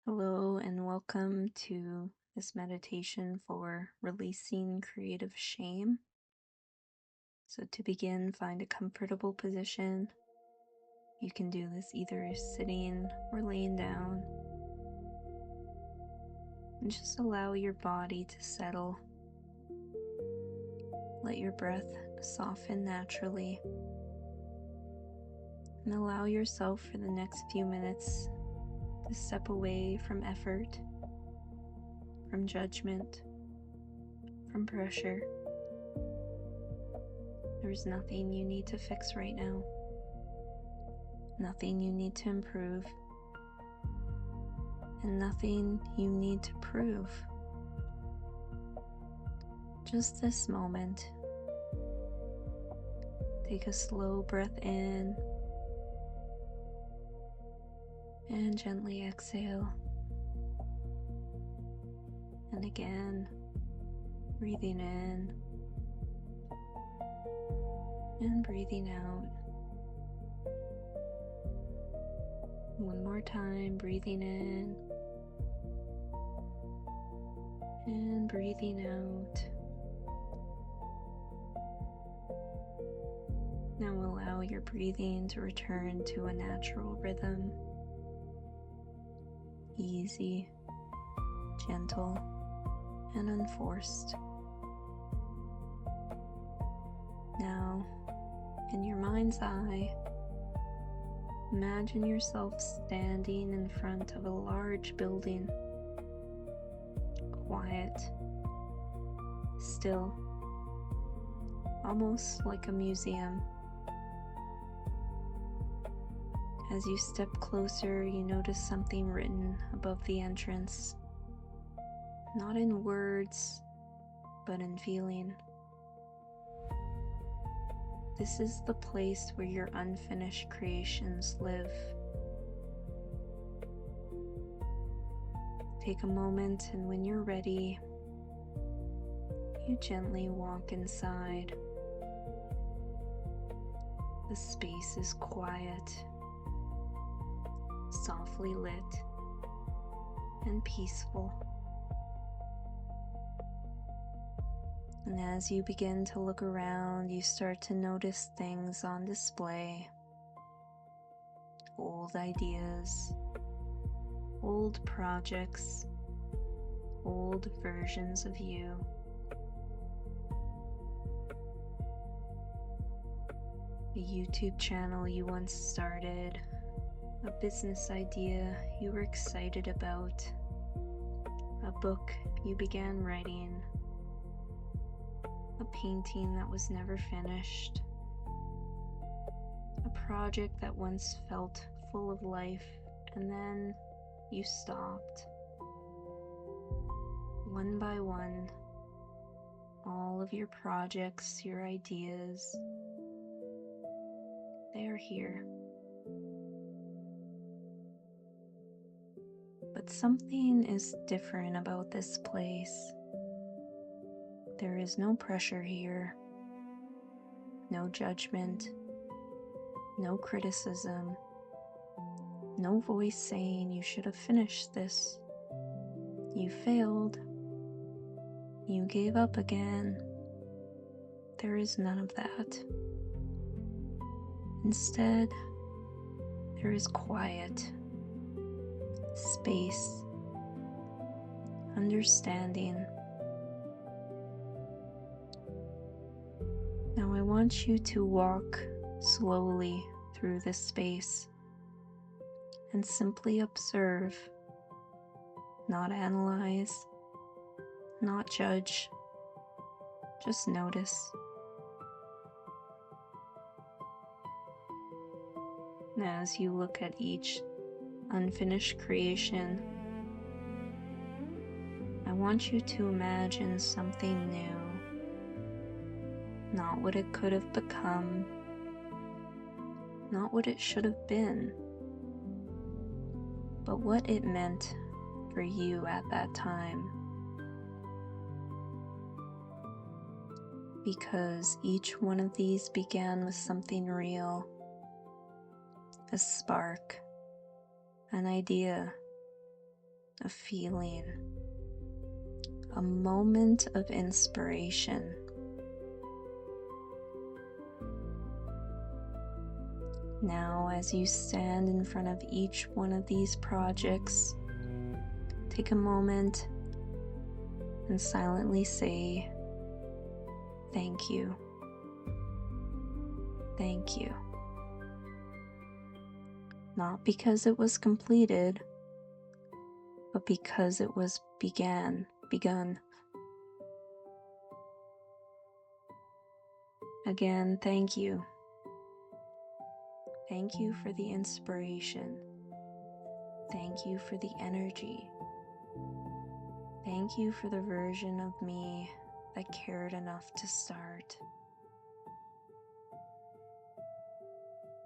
Hello, and welcome to this meditation for releasing creative shame. So, to begin, find a comfortable position. You can do this either sitting or laying down, and just allow your body to settle. Let your breath soften naturally, and allow yourself for the next few minutes to step away from effort, from judgment, from pressure. There's nothing you need to fix right now, nothing you need to improve, and nothing you need to prove. Just this moment. Take a slow breath in and gently exhale. And again, breathing in and breathing out. One more time, breathing in and breathing out. Now allow your breathing to return to a natural rhythm. Easy, gentle, and unforced. Now, in your mind's eye, imagine yourself standing in front of a large building. Quiet, still, almost like a museum. As you step closer, you notice something written above the entrance, not in words, but in feeling. This is the place where your unfinished creations live. Take a moment, and when you're ready, you gently walk inside. The space is quiet, softly lit, and peaceful. And as you begin to look around, you start to notice things on display. Old ideas, old projects, old versions of you. A YouTube channel you once started, a business idea you were excited about, a book you began writing, a painting that was never finished, a project that once felt full of life and then you stopped. One by one, all of your projects, your ideas, they are here. But something is different about this place. There is no pressure here, no judgment, no criticism, no voice saying you should have finished this. You failed. You gave up again. There is none of that. Instead, there is quiet, space, understanding. Now I want you to walk slowly through this space and simply observe, not analyze, not judge, just notice. Now, as you look at each unfinished creation, I want you to imagine something new, not what it could have become, not what it should have been, but what it meant for you at that time. Because each one of these began with something real, a spark, an idea, a feeling, a moment of inspiration. Now, as you stand in front of each one of these projects, take a moment and silently say, "Thank you. Thank you." Not because it was completed, but because it was begun. Again, thank you. Thank you for the inspiration. Thank you for the energy. Thank you for the version of me that cared enough to start.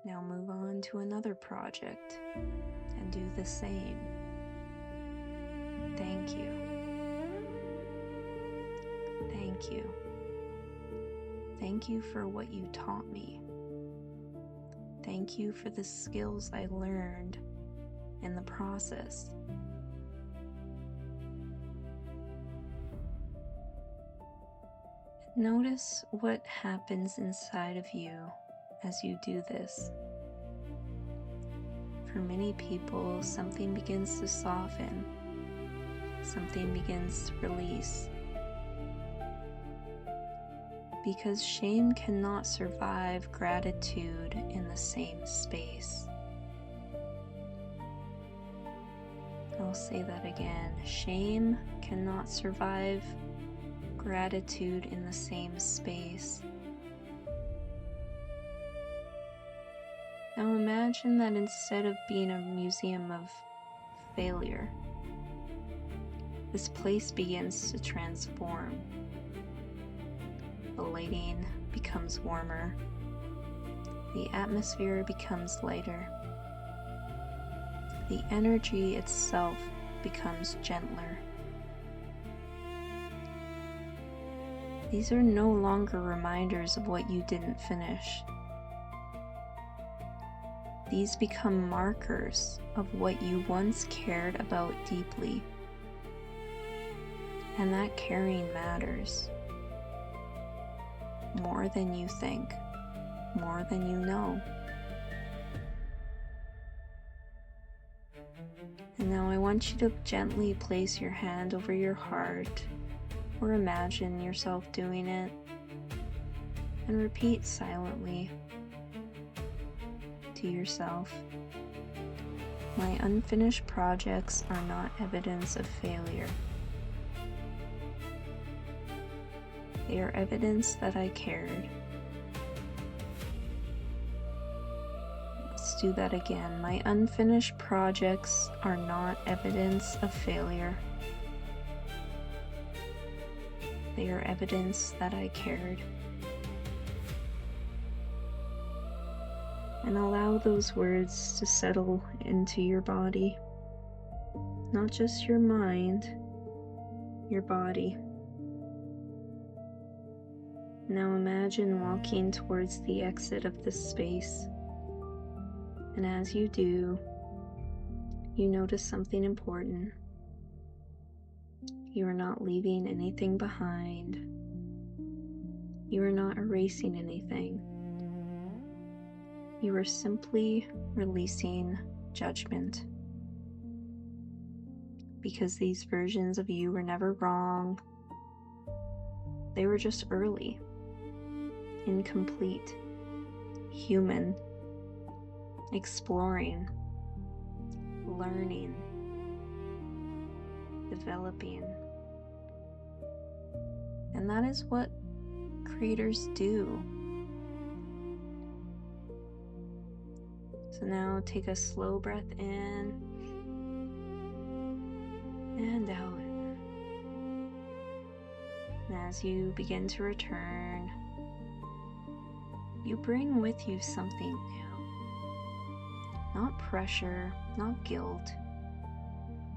Now move on to another project and do the same. Thank you. Thank you. Thank you for what you taught me. Thank you for the skills I learned in the process. Notice what happens inside of you as you do this. For many people, something begins to soften. Something begins to release. Because shame cannot survive gratitude in the same space. I'll say that again. Shame cannot survive gratitude in the same space. Now imagine that instead of being a museum of failure, this place begins to transform. The lighting becomes warmer. The atmosphere becomes lighter. The energy itself becomes gentler. These are no longer reminders of what you didn't finish. These become markers of what you once cared about deeply. And that caring matters. More than you think, more than you know. And now I want you to gently place your hand over your heart, or imagine yourself doing it, and repeat silently to yourself, "My unfinished projects are not evidence of failure. They are evidence that I cared." Let's do that again. "My unfinished projects are not evidence of failure. They are evidence that I cared." And allow those words to settle into your body. Not just your mind, your body. Now imagine walking towards the exit of this space. And as you do, you notice something important. You are not leaving anything behind. You are not erasing anything. You are simply releasing judgment. Because these versions of you were never wrong. They were just early, incomplete, human, exploring, learning, developing. And that is what creators do. So now take a slow breath in and out. And as you begin to return, you bring with you something new. Not pressure, not guilt,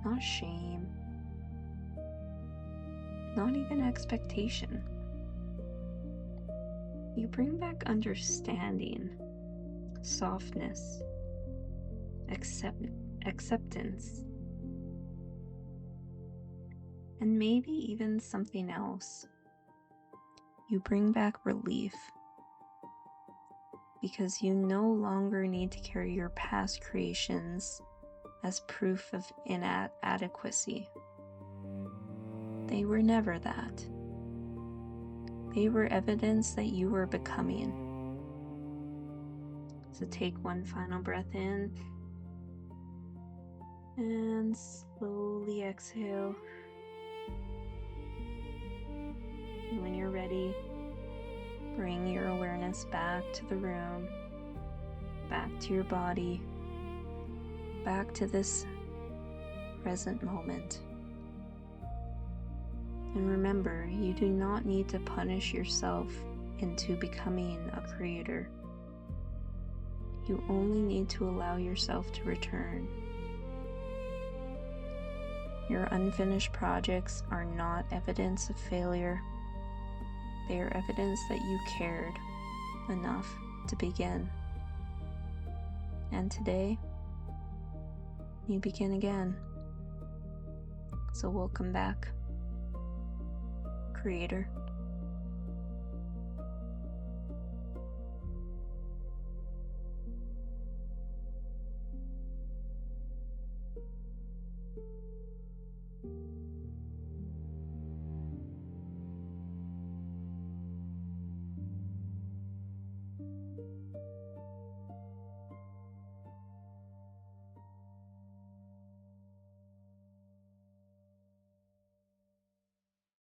not shame, not even expectation. You bring back understanding, softness, acceptance, and maybe even something else. You bring back relief because you no longer need to carry your past creations as proof of inadequacy. They were never that. They were evidence that you were becoming. So take one final breath in and slowly exhale. And when you're ready, bring your awareness back to the room, back to your body, back to this present moment. And remember, you do not need to punish yourself into becoming a creator. You only need to allow yourself to return. Your unfinished projects are not evidence of failure. They are evidence that you cared enough to begin. And today, you begin again. So welcome back, creator.